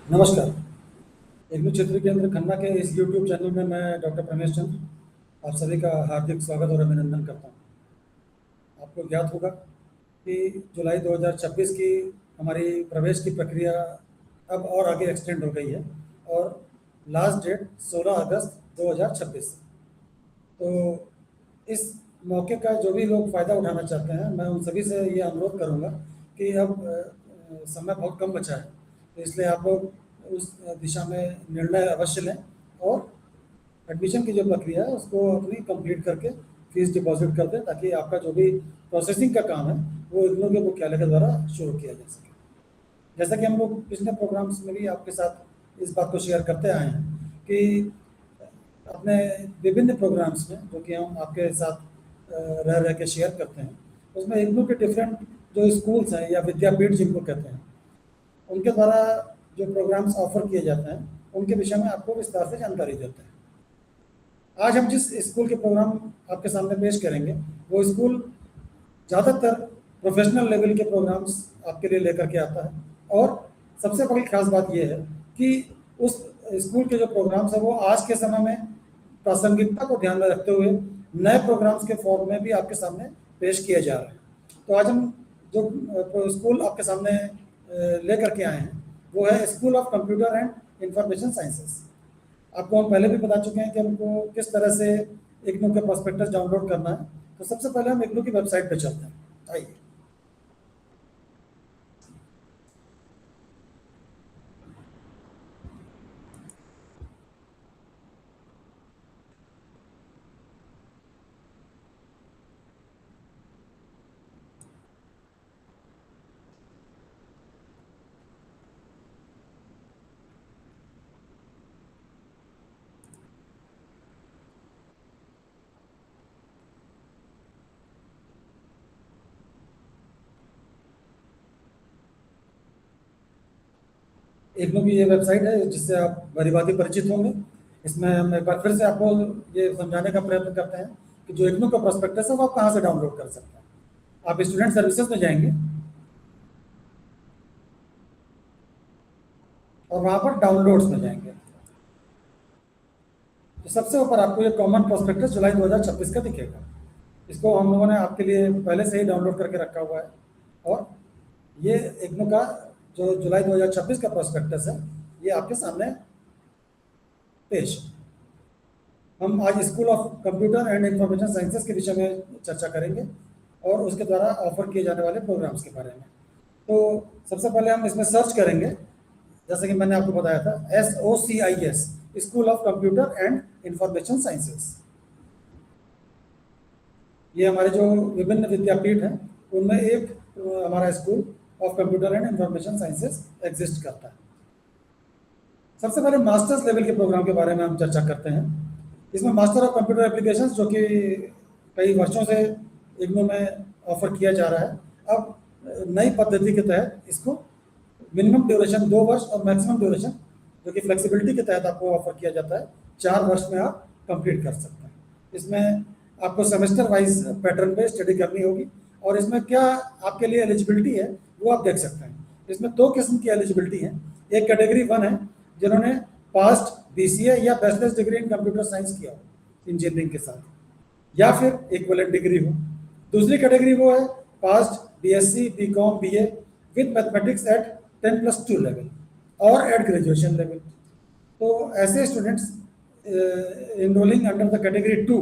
नमस्कार। इग्नू क्षेत्रीय केंद्र खन्ना के इस यूट्यूब चैनल में मैं डॉक्टर प्रमेश चंद्र आप सभी का हार्दिक स्वागत और अभिनंदन करता हूँ। आपको ज्ञात होगा कि जुलाई 2026 की हमारी प्रवेश की प्रक्रिया अब और आगे एक्सटेंड हो गई है और लास्ट डेट 16 अगस्त 2026। तो इस मौके का जो भी लोग फ़ायदा उठाना चाहते हैं, मैं उन सभी से ये अनुरोध करूँगा कि अब समय बहुत कम बचा है, तो इसलिए आप लोग उस दिशा में निर्णय अवश्य लें और एडमिशन की जो प्रक्रिया है उसको अपनी कंप्लीट करके फीस डिपॉजिट कर दें, ताकि आपका जो भी प्रोसेसिंग का काम है वो इग्नू के मुख्यालय के द्वारा शुरू किया जा सके। जैसा कि हम लोग पिछले प्रोग्राम्स में भी आपके साथ इस बात को शेयर करते आए हैं कि अपने विभिन्न प्रोग्राम्स में जो कि हम आपके साथ रह रह के शेयर करते हैं, उसमें इग्नू के डिफरेंट जो स्कूल्स हैं या विद्यापीठ जिनको कहते हैं, उनके द्वारा जो प्रोग्राम्स ऑफर किए जाते हैं उनके विषय में आपको विस्तार से जानकारी देते हैं। आज हम जिस स्कूल के प्रोग्राम आपके सामने पेश करेंगे वो स्कूल ज़्यादातर प्रोफेशनल लेवल के प्रोग्राम्स आपके लिए लेकर के आता है, और सबसे बड़ी खास बात यह है कि उस स्कूल के जो प्रोग्राम्स हैं वो आज के समय में प्रासंगिकता को ध्यान में रखते हुए नए प्रोग्राम्स के फॉर्म में भी आपके सामने पेश किए जा रहे हैं। तो आज हम जो स्कूल आपके सामने लेकर के आए हैं वो है school of computer and information sciences. आपको हम पहले भी बता चुके हैं कि हमको किस तरह से इग्नू के प्रोस्पेक्टस डाउनलोड करना है। तो सबसे पहले हम इग्नू की वेबसाइट पे चलते हैं, आइए। इग्नू की ये वेबसाइट है जिससे आप भली भांति परिचित होंगे। इसमें हम एक बार फिर से आपको ये समझाने का प्रयत्न करते हैं कि जो इग्नू का प्रोस्पेक्टस है वो आप कहाँ से डाउनलोड कर सकते हैं। आप स्टूडेंट सर्विसेज में जाएंगे और वहाँ पर डाउनलोड्स में जाएंगे, तो सबसे ऊपर आपको ये कॉमन प्रोस्पेक्टस जुलाई 2026 का दिखेगा। इसको हम लोगों ने आपके लिए पहले से ही डाउनलोड करके रखा हुआ है, और ये इग्नू का जो जुलाई 2026 का प्रोस्पेक्टस है ये आपके सामने पेश है। हम आज school of computer and information sciences के विषय में चर्चा करेंगे और उसके द्वारा ऑफर किए जाने वाले प्रोग्राम्स के बारे में। तो सबसे पहले हम इसमें सर्च करेंगे, जैसे कि मैंने आपको बताया था, SOCIS, school of computer and information sciences. ये हमारे जो विभिन्न विद्यापीठ हैं उनमें एक हमारा school of computer and information sciences exist करता है। सबसे पहले मास्टर्स लेवल के प्रोग्राम के बारे में हम चर्चा करते हैं। इसमें मास्टर ऑफ कंप्यूटर एप्लीकेशंस, जो कि कई वर्षों से इग्नू में ऑफर किया जा रहा है, अब नई पद्धति के तहत इसको मिनिमम ड्यूरेशन 2 वर्ष और मैक्सिमम ड्यूरेशन, जो कि फ्लेक्सिबिलिटी के तहत आपको ऑफर किया जाता है, 4 वर्ष में आप कंप्लीट कर सकते हैं। इसमें आपको सेमेस्टर वाइज पैटर्न पे स्टडी करनी होगी, और इसमें क्या आपके लिए एलिजिबिलिटी है वो आप देख सकते हैं। इसमें 2 किस्म की एलिजिबिलिटी है। एक कैटेगरी 1 है जिन्होंने पास्ट BCA या bachelors degree in computer science किया हो इंजीनियरिंग के साथ, या फिर इक्विवेलेंट डिग्री हो। दूसरी कैटेगरी वो है past BSc BCom BA with mathematics at 10+2 level और एट ग्रेजुएशन लेवल। तो ऐसे students enrolling under the category 2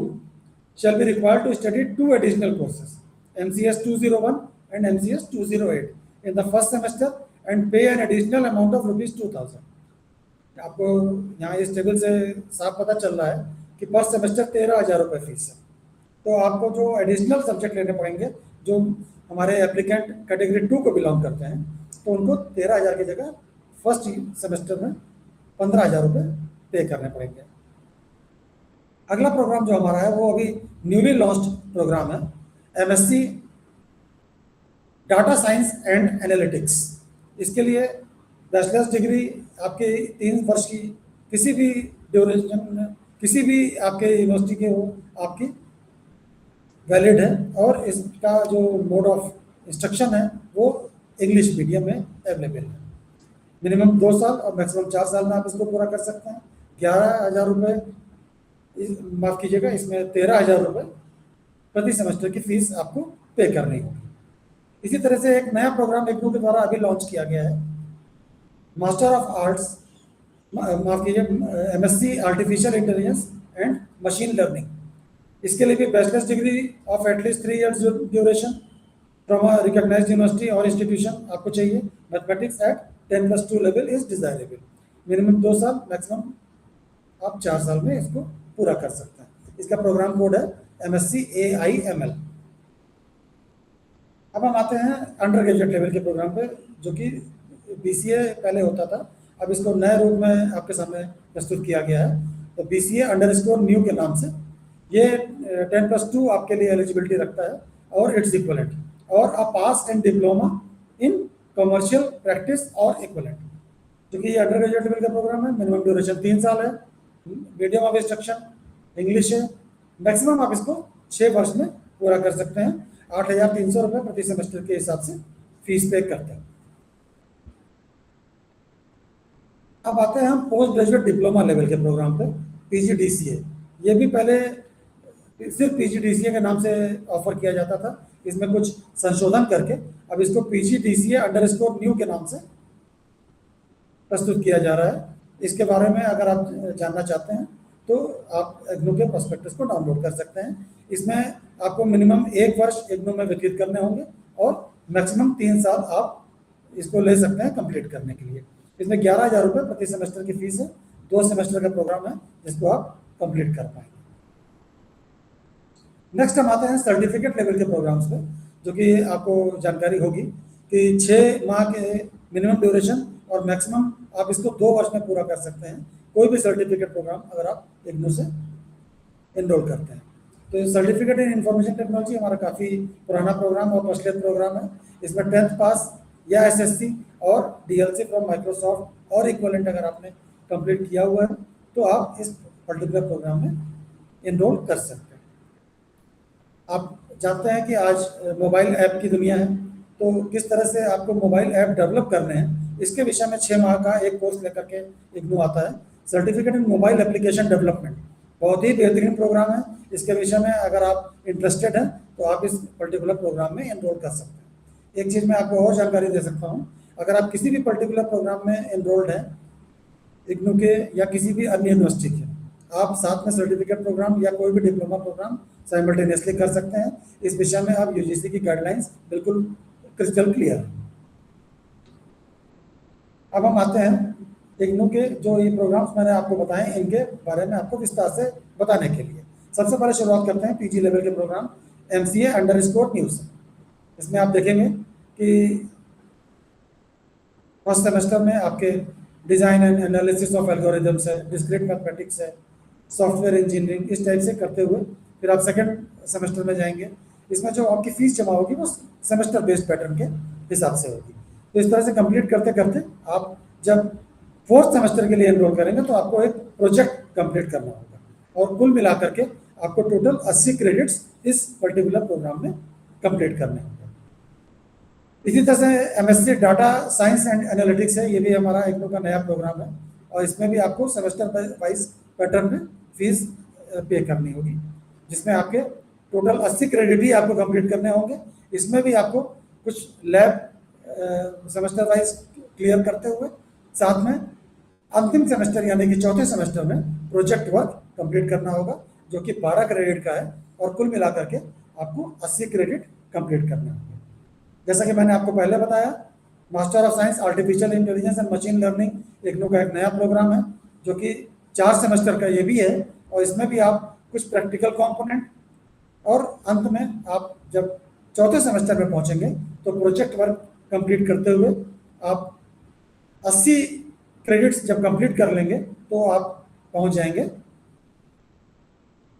shall be required to study 2 additional courses, MCS 201 and MCS 208 in the first semester and pay an additional amount of ₹2000। आपको यहाँ इस table से साफ पता चल रहा है कि पर सेमेस्टर 13,000 रुपये फीस है। तो आपको जो एडिशनल सब्जेक्ट लेने पड़ेंगे, जो हमारे एप्लीकेंट कैटेगरी 2 को बिलोंग करते हैं, तो उनको 13,000 की जगह फर्स्ट सेमेस्टर में 15,000 रुपये पे करने पड़ेंगे। अगला प्रोग्राम जो हमारा है वो अभी न्यूली लॉन्च्ड प्रोग्राम है, MSc data science and analytics. इसके लिए बैचलर्स डिग्री आपके 3 वर्ष की किसी भी ड्यूरेशन, किसी भी आपके यूनिवर्सिटी के हो, आपकी वैलिड है, और इसका जो मोड ऑफ इंस्ट्रक्शन है वो इंग्लिश मीडियम में अवेलेबल है। मिनिमम 2 साल और मैक्सिमम 4 साल में आप इसको पूरा कर सकते हैं। 11,000 रुपये, माफ़ कीजिएगा, इसमें 13,000 रुपये प्रति सेमेस्टर की फीस आपको पे करनी होगी। इसी तरह से एक नया प्रोग्राम इग्नू के द्वारा अभी लॉन्च किया गया है, मास्टर ऑफ आर्ट्स, माफ़ कीजिए, MSc artificial intelligence and machine learning. इसके लिए भी bachelors degree of at least 3 years duration from a recognised university और इंस्टीट्यूशन आपको चाहिए। Mathematics at 10+2 level is desirable. Minimum 2 साल, मैक्सिमम आप 4 साल में इसको पूरा कर सकते हैं। इसका प्रोग्राम कोड है MSc AIML। अब हम आते हैं अंडर ग्रेजुएट लेवल के प्रोग्राम पे, जो कि BCA पहले होता था, अब इसको नए रूप में आपके सामने प्रस्तुत किया गया है। तो BCA_न्यू के नाम से ये 10+2 आपके लिए एलिजिबिलिटी रखता है और इट्स इक्वलेंट, और a pass and diploma in commercial practice और इक्वलेंट। क्योंकि ये अंडर ग्रेजुएट लेवल का प्रोग्राम है, मिनिमम ड्यूरेशन 3 साल है, मीडियम ऑफ इंस्ट्रक्शन इंग्लिश है, मैक्सिमम आप इसको 6 वर्ष में पूरा कर सकते हैं। 8,300 रुपये प्रति सेमेस्टर के हिसाब से फीस पे करते हैं। अब आते हैं हम पोस्ट ग्रेजुएट डिप्लोमा लेवल के प्रोग्राम पे, PGDCA। ये भी पहले सिर्फ PGDCA के नाम से ऑफर किया जाता था, इसमें कुछ संशोधन करके अब इसको PGDCA_न्यू के नाम से प्रस्तुत किया जा रहा है। इसके बारे में अगर आप जानना चाहते हैं तो आप इग्नू के प्रोस्पेक्टस को डाउनलोड कर सकते हैं। इसमें आपको मिनिमम 1 वर्ष इग्नू में व्यतीत करने होंगे और मैक्सिमम 3 साल आप इसको ले सकते हैं कंप्लीट करने के लिए। इसमें 11,000 रुपये प्रति सेमेस्टर की फीस है। 2 सेमेस्टर का प्रोग्राम है जिसको आप कंप्लीट कर पाएंगे। नेक्स्ट हम आते हैं सर्टिफिकेट लेवल के प्रोग्राम्स पे, जो कि आपको जानकारी होगी कि 6 माह के मिनिमम ड्यूरेशन और मैक्सिमम आप इसको 2 वर्ष में पूरा कर सकते हैं, कोई भी सर्टिफिकेट प्रोग्राम अगर आप इग्नू से एनरोल करते हैं। तो सर्टिफिकेट इन इंफॉर्मेशन टेक्नोलॉजी हमारा काफ़ी पुराना प्रोग्राम और प्रचलित प्रोग्राम है। इसमें 10th पास या SSC और DLC फ्रॉम माइक्रोसॉफ्ट और इक्वलेंट अगर आपने कंप्लीट किया हुआ है तो आप इस पर्टिकुलर प्रोग्राम में एनरोल कर सकते हैं। आप जानते हैं कि आज मोबाइल ऐप की दुनिया है, तो किस तरह से आपको मोबाइल ऐप डेवलप करने हैं इसके विषय में 6 माह का एक कोर्स लेकर के इग्नू आता है, certificate in mobile application development. बहुत ही बेहतरीन प्रोग्राम है। इसके विषय में अगर आप इंटरेस्टेड हैं तो आप इस पर्टिकुलर प्रोग्राम में एनरोल कर सकते हैं। एक चीज़ मैं आपको और जानकारी दे सकता हूँ, अगर आप किसी भी पर्टिकुलर प्रोग्राम में एनरोल्ड हैं इग्नू के या किसी भी अन्य यूनिवर्सिटी के, आप साथ में सर्टिफिकेट प्रोग्राम या कोई भी डिप्लोमा प्रोग्राम साइमल्टेनियसली कर सकते हैं। इस विषय में आप UGC की गाइडलाइंस बिल्कुल क्रिस्टल क्लियर है। अब हम आते हैं इग्नू के जो ये प्रोग्राम्स मैंने आपको बताए इनके बारे में आपको विस्तार से बताने के लिए। सबसे पहले शुरुआत करते हैं PG लेवल के प्रोग्राम MCA_न्यू से। इसमें आप देखेंगे कि फर्स्ट सेमेस्टर में आपके design and analysis of algorithms है, डिस्क्रीट मैथमेटिक्स है, सॉफ्टवेयर इंजीनियरिंग, इस टाइप से करते हुए फिर आप सेकेंड सेमेस्टर में जाएंगे। इसमें जो आपकी फीस जमा होगी वो सेमेस्टर बेस्ड पैटर्न के हिसाब से होगी। तो इस तरह से कंप्लीट करते करते आप जब 4th सेमेस्टर के लिए एनरोल करेंगे तो आपको एक प्रोजेक्ट कंप्लीट करना होगा और कुल मिला करके आपको टोटल 80 क्रेडिट्स इस पर्टिकुलर प्रोग्राम में कंप्लीट करने होंगे। इसी तरह से MSc data science and analytics है, ये भी हमारा इग्नू का नया प्रोग्राम है और इसमें भी आपको सेमेस्टर वाइज पैटर्न में फीस पे करनी होगी, जिसमें आपके टोटल 80 क्रेडिट ही आपको कंप्लीट करने होंगे। इसमें भी आपको कुछ लैब सेमेस्टर वाइज क्लियर करते हुए साथ में अंतिम सेमेस्टर यानी कि 4थे सेमेस्टर में प्रोजेक्ट वर्क कंप्लीट करना होगा, जो कि 12 क्रेडिट का है और कुल मिलाकर के आपको 80 क्रेडिट कंप्लीट करना होगा। जैसा कि मैंने आपको पहले बताया, master of science artificial intelligence and machine learning IGNOU का एक नया प्रोग्राम है, जो कि 4 सेमेस्टर का ये भी है और इसमें भी आप कुछ प्रैक्टिकल कंपोनेंट और अंत में आप जब 4थे सेमेस्टर में पहुंचेंगे तो प्रोजेक्ट वर्क कंप्लीट करते हुए आप 80 क्रेडिट्स जब कंप्लीट कर लेंगे तो आप पहुंच जाएंगे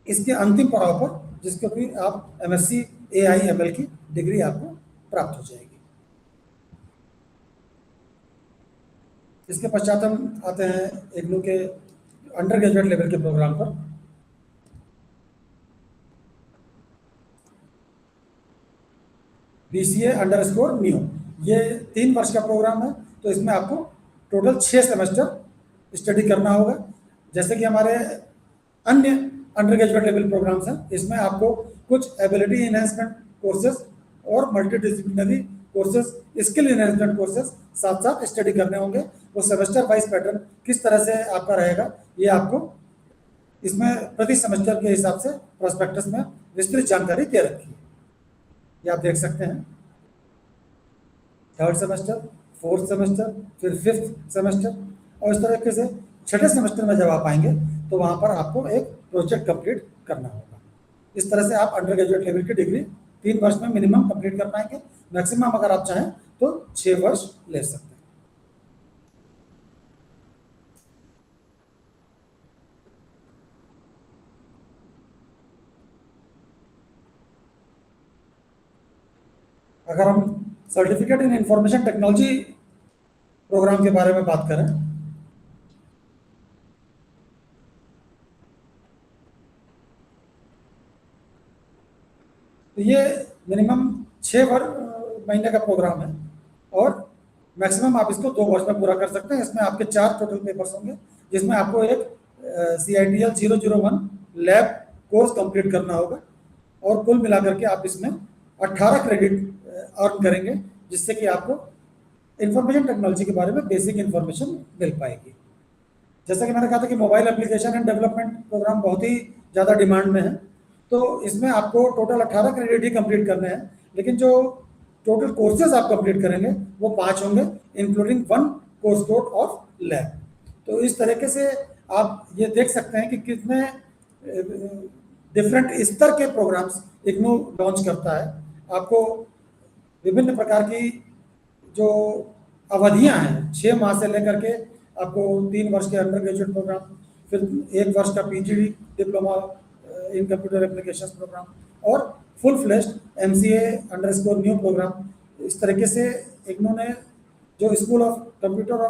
इसके अंतिम पड़ाव पर, जिसको भी आप MSc AIML की डिग्री आपको प्राप्त हो जाएगी। इसके पश्चात हम आते हैं इग्नू के अंडर ग्रेजुएट लेवल के प्रोग्राम पर। BCA_न्यू, ये 3 वर्ष का प्रोग्राम है, तो इसमें आपको टोटल 6 सेमेस्टर स्टडी करना होगा। जैसे कि हमारे अन्य अंडर ग्रेजुएट लेवल प्रोग्राम्स हैं, इसमें आपको कुछ एबिलिटी इन्हेंसमेंट कोर्सेज और multi disciplinary courses, skill enhancement courses साथ साथ स्टडी करने होंगे। वो सेमेस्टर वाइज पैटर्न किस तरह से आपका रहेगा, ये आपको इसमें प्रति सेमेस्टर के हिसाब से प्रोस्पेक्टस में विस्तृत जानकारी दे रखी है, ये आप देख सकते हैं। थर्ड सेमेस्टर, फोर्थ सेमेस्टर, फिर फिफ्थ सेमेस्टर, और इस तरीके से छठे सेमेस्टर में जब आप आएंगे तो वहाँ पर आपको एक प्रोजेक्ट कंप्लीट करना होगा। इस तरह से आप अंडर ग्रेजुएट लेवल की डिग्री 3 वर्ष में मिनिमम कंप्लीट कर पाएंगे। मैक्सिमम अगर आप चाहें तो 6 वर्ष ले सकते हैं। अगर हम certificate in information technology program के बारे में बात करें, तो ये मिनिमम 6 महीने का प्रोग्राम है और मैक्सिमम आप इसको 2 वर्ष में पूरा कर सकते हैं। इसमें आपके 4 टोटल पेपर्स होंगे, जिसमें आपको एक CITL 001 लैब कोर्स कंप्लीट करना होगा और कुल मिलाकर के आप इसमें 18 क्रेडिट अर्न करेंगे, जिससे कि आपको इंफॉर्मेशन टेक्नोलॉजी के बारे में बेसिक इंफॉर्मेशन मिल पाएगी। जैसा कि मैंने कहा था कि mobile application and development program बहुत ही ज़्यादा डिमांड में है, तो इसमें आपको टोटल 18 क्रेडिट ही कंप्लीट करने हैं, लेकिन जो टोटल कोर्सेज आप कंप्लीट करेंगे वो 5 होंगे, including 1 course code of lab. तो इस तरीके से आप ये देख सकते हैं कि कितने डिफरेंट स्तर के प्रोग्राम्स इग्नू लॉन्च करता है। आपको विभिन्न प्रकार की जो अवधियां हैं, 6 माह से लेकर के आपको 3 वर्ष के अंडर ग्रेजुएट प्रोग्राम, फिर 1 वर्ष का PGD diploma in computer application program और फुल फ्लेश्ड MCA_न्यू प्रोग्राम, इस तरीके से इग्नू ने जो स्कूल ऑफ कंप्यूटर